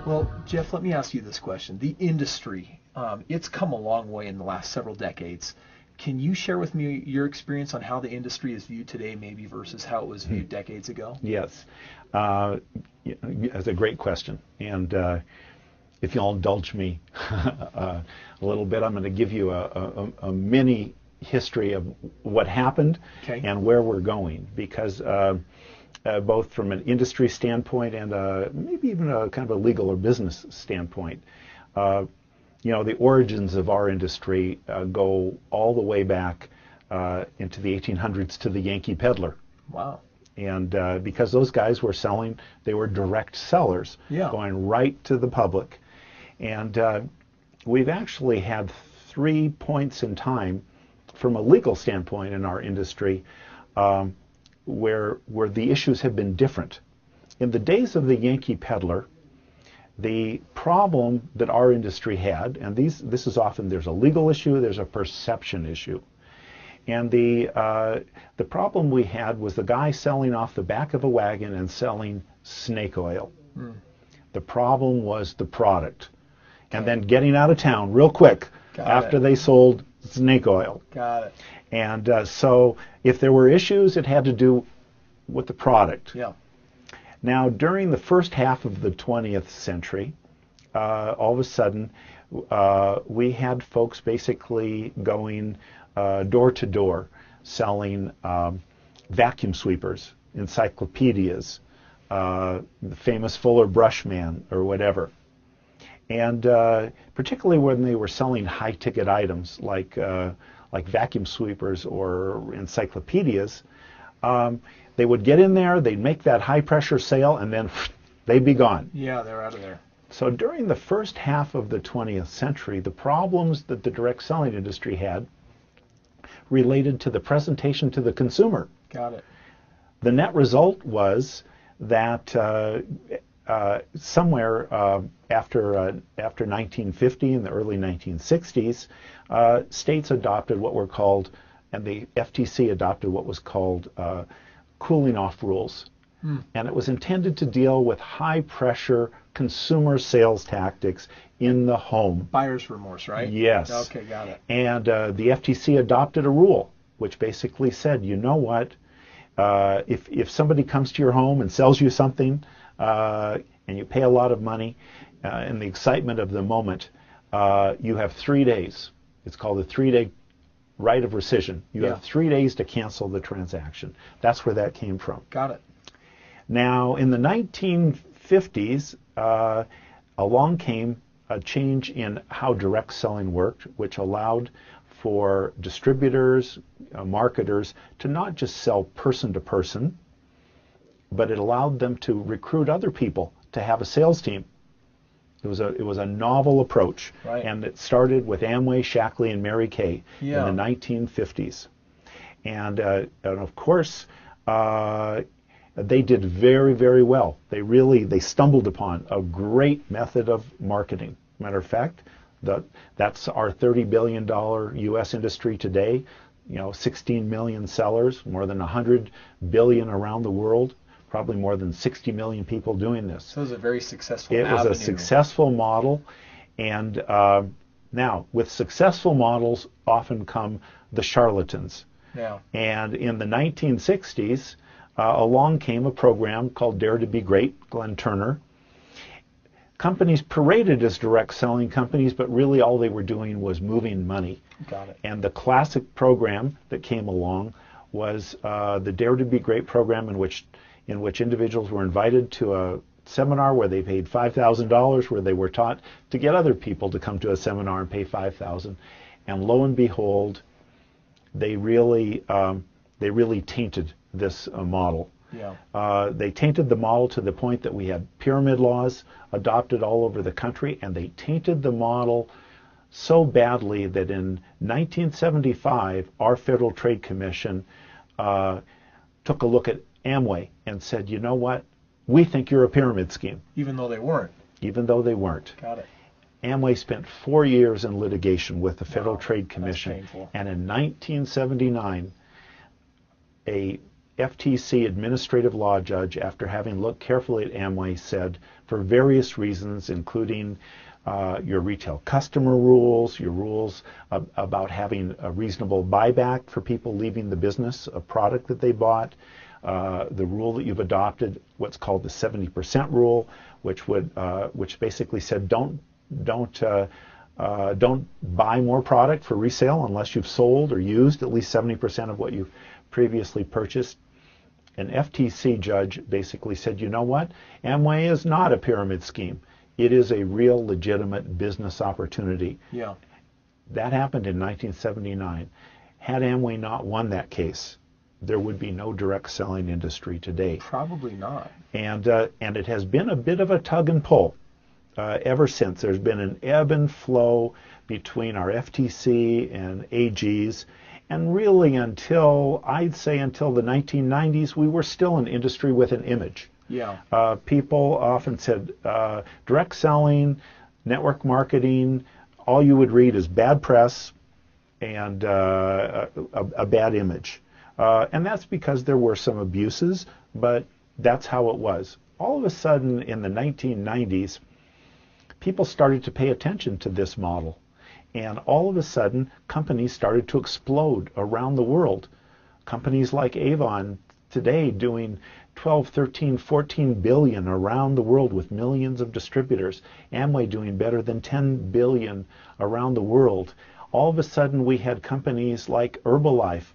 Well, Jeff, let me ask you this question. The industry, it's come a long way in the last several decades. Can you share with me your experience on how the industry is viewed today, maybe versus how it was viewed decades ago? Yes, uh, that's a great question. And if you'll indulge me a little bit, I'm going to give you a mini history of what happened Okay. and where we're going, because both from an industry standpoint and maybe even a kind of a legal or business standpoint, the origins of our industry go all the way back into the 1800s to the Yankee peddler. Wow. And because those guys were selling, they were direct sellers, Yeah. going right to the public. And we've actually had 3 points in time from a legal standpoint in our industry where the issues have been different. In the days of the Yankee peddler, the problem that our industry had, and this is often, there's a legal issue, there's a perception issue. And the problem we had was the guy selling off the back of a wagon and selling snake oil. The problem was the product. And then getting out of town real quick after they sold snake oil. Got it. And so if there were issues, it had to do with the product. Yeah. Now, during the first half of the 20th century, all of a sudden, we had folks basically going door to door, selling vacuum sweepers, encyclopedias, the famous Fuller Brush Man or whatever. And particularly when they were selling high-ticket items like vacuum sweepers or encyclopedias, they would get in there, they'd make that high-pressure sale, and then they'd be gone. Yeah, they're out of there. So during the first half of the 20th century, the problems that the direct selling industry had related to the presentation to the consumer. Got it. The net result was that somewhere after 1950 and the early 1960s, states adopted what were called, and the FTC adopted what was called cooling off rules. And it was intended to deal with high pressure consumer sales tactics in the home. Buyer's remorse, right? Yes. Okay, got it. And the FTC adopted a rule which basically said, you know what, if somebody comes to your home and sells you something and you pay a lot of money in the excitement of the moment, you have 3 days. It's called the 3-day right of rescission. You have 3 days to cancel the transaction. That's where that came from. Got it. Now, in the 1950s, along came a change in how direct selling worked, which allowed for distributors, marketers, to not just sell person to person, but it allowed them to recruit other people to have a sales team. It was a novel approach, right. And it started with Amway, Shackley, and Mary Kay in the 1950s. And of course, they did very, very well. They stumbled upon a great method of marketing. Matter of fact, that's our $30 billion U.S. industry today. 16 million sellers, more than 100 billion around the world, probably more than 60 million people doing this. So it was a very successful It avenue. was a successful model, and now with successful models often come the charlatans. Yeah. And in the 1960s, along came a program called Dare to Be Great, Glenn Turner. Companies paraded as direct selling companies, but really all they were doing was moving money. Got it. And the classic program that came along was the Dare to Be Great program, in which individuals were invited to a seminar where they paid $5,000, where they were taught to get other people to come to a seminar and pay $5,000. And lo and behold, they really tainted this model. Yeah. They tainted the model to the point that we had pyramid laws adopted all over the country, and they tainted the model so badly that in 1975, our Federal Trade Commission took a look at Amway and said, you know what, we think you're a pyramid scheme. Even though they weren't. Even though they weren't. Got it. Amway spent 4 years in litigation with the Federal Wow, Trade Commission. that's painful. And in 1979, a FTC administrative law judge, after having looked carefully at Amway, said, for various reasons, including your retail customer rules, your rules about having a reasonable buyback for people leaving the business, a product that they bought, the rule that you've adopted, what's called the 70% rule, which basically said don't buy more product for resale unless you've sold or used at least 70% of what you've previously purchased. An FTC judge basically said, you know what? Amway is not a pyramid scheme. It is a real legitimate business opportunity. Yeah. That happened in 1979. Had Amway not won that case, there would be no direct selling industry today. Probably not. And it has been a bit of a tug and pull ever since. There's been an ebb and flow between our FTC and AGs. And really I'd say until the 1990s, we were still an industry with an image. Yeah. People often said direct selling, network marketing, all you would read is bad press and a bad image. And that's because there were some abuses, but that's how it was. All of a sudden in the 1990s, people started to pay attention to this model. And all of a sudden, companies started to explode around the world. Companies like Avon today doing 12, 13, 14 billion around the world with millions of distributors. Amway doing better than 10 billion around the world. All of a sudden, we had companies like Herbalife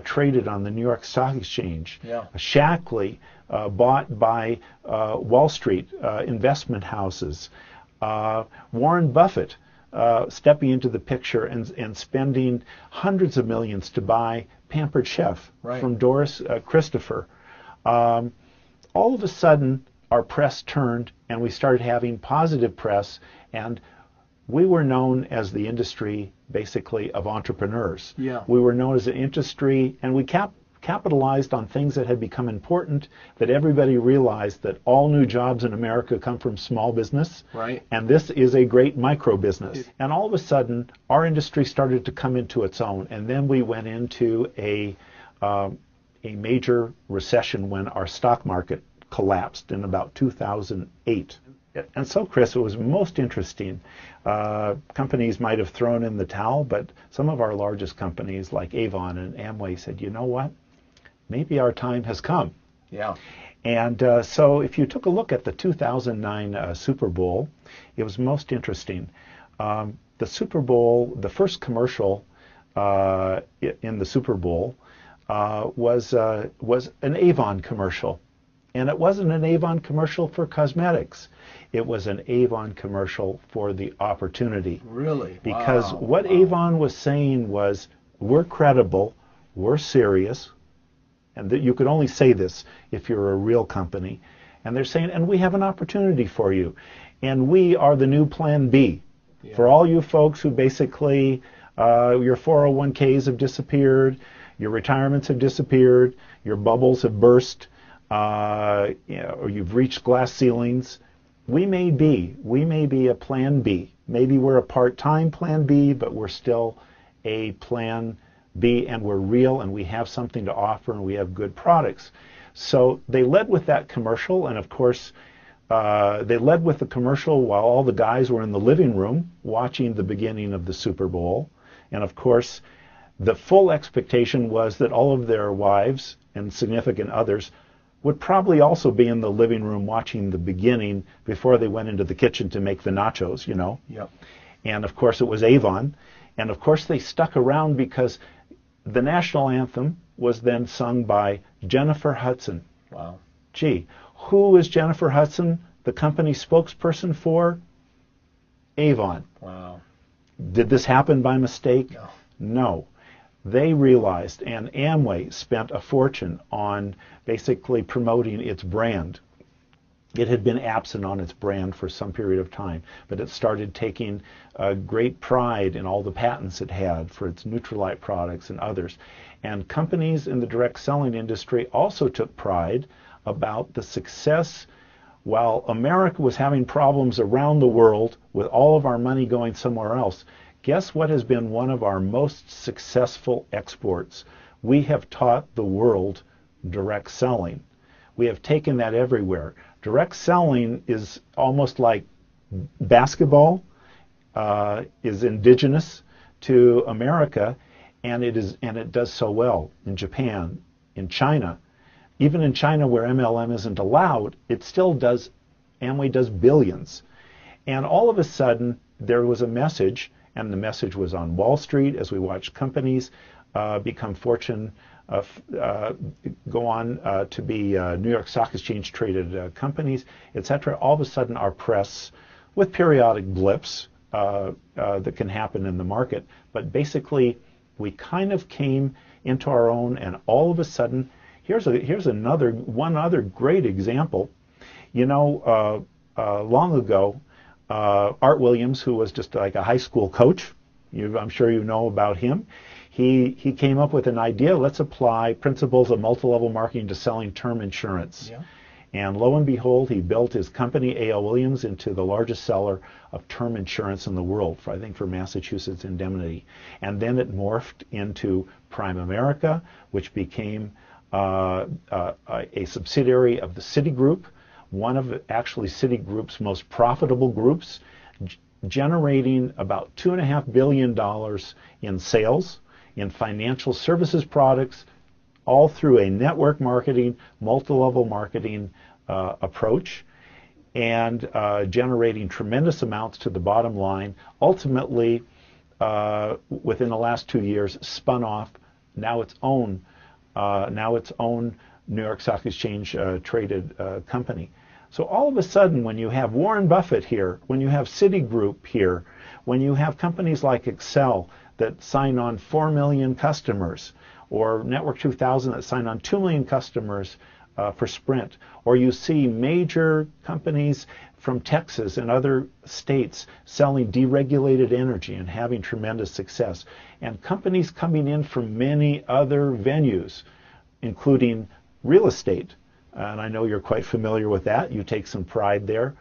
traded on the New York Stock Exchange. Yeah. Shaklee bought by Wall Street investment houses. Warren Buffett stepping into the picture and spending hundreds of millions to buy Pampered Chef from Doris Christopher. All of a sudden, our press turned and we started having positive press, and we were known as the industry, basically, of entrepreneurs. Yeah. We were known as an industry, and we capitalized on things that had become important, that everybody realized that all new jobs in America come from small business. Right. And this is a great micro business. And all of a sudden, our industry started to come into its own. And then we went into a major recession when our stock market collapsed in about 2008. And so, Chris, it was most interesting. Companies might have thrown in the towel, but some of our largest companies like Avon and Amway said, you know what? Maybe our time has come. Yeah. And so if you took a look at the 2009 Super Bowl, it was most interesting. The Super Bowl, the first commercial in the Super Bowl was an Avon commercial. And it wasn't an Avon commercial for cosmetics. It was an Avon commercial for the opportunity. Really? Because what Avon was saying was, we're credible, we're serious, and that you could only say this if you're a real company. And they're saying, and we have an opportunity for you. And we are the new Plan B. Yeah. For all you folks who basically, your 401ks have disappeared, your retirements have disappeared, your bubbles have burst, or you've reached glass ceilings. We may be a Plan B. Maybe we're a part-time Plan B, but we're still a Plan B, and we're real, and we have something to offer, and we have good products. So they led with that commercial, and of course, they led with the commercial while all the guys were in the living room watching the beginning of the Super Bowl. And of course, the full expectation was that all of their wives and significant others would probably also be in the living room watching the beginning before they went into the kitchen to make the nachos, you know. Yep. And of course it was Avon. And of course they stuck around because the national anthem was then sung by Jennifer Hudson. Wow. Gee, who is Jennifer Hudson, the company spokesperson for? Avon. Wow. Did this happen by mistake? No. No. They realized, and Amway spent a fortune on basically promoting its brand. It had been absent on its brand for some period of time, but it started taking great pride in all the patents it had for its Nutrilite products and others. And companies in the direct selling industry also took pride about the success. While America was having problems around the world with all of our money going somewhere else, guess what has been one of our most successful exports? We have taught the world direct selling. We have taken that everywhere. Direct selling is almost like basketball, is indigenous to America, and it does so well in Japan, in China. Even in China, where MLM isn't allowed, it still does. Amway does billions. And all of a sudden, there was a message, and the message was on Wall Street as we watched companies become fortune, go on to be New York Stock Exchange traded companies, etc. All of a sudden, our press, with periodic blips that can happen in the market, but basically, we kind of came into our own, and all of a sudden, here's one other great example. You know, long ago, Art Williams, who was just like a high school coach, I'm sure you know about him, he came up with an idea, let's apply principles of multi-level marketing to selling term insurance. Yeah. And lo and behold, he built his company, A.L. Williams, into the largest seller of term insurance in the world, I think for Massachusetts Indemnity. And then it morphed into Prime America, which became a subsidiary of the Citigroup, one of actually Citigroup's most profitable groups, generating about $2.5 billion in sales, in financial services products, all through a network marketing, multi-level marketing approach, and generating tremendous amounts to the bottom line. Ultimately, within the last 2 years, spun off now its own New York Stock Exchange traded company. So all of a sudden, when you have Warren Buffett here, when you have Citigroup here, when you have companies like Excel that sign on 4 million customers, or Network 2000 that sign on 2 million customers for Sprint, or you see major companies from Texas and other states selling deregulated energy and having tremendous success, and companies coming in from many other venues, including real estate. And I know you're quite familiar with that. You take some pride there.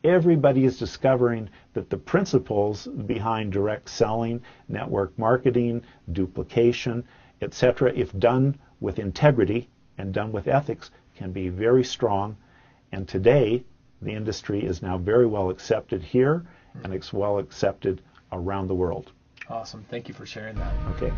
Everybody is discovering that the principles behind direct selling, network marketing, duplication, etc., if done with integrity and done with ethics, can be very strong. And today, the industry is now very well accepted here, and it's well accepted around the world. Awesome. Thank you for sharing that. Okay.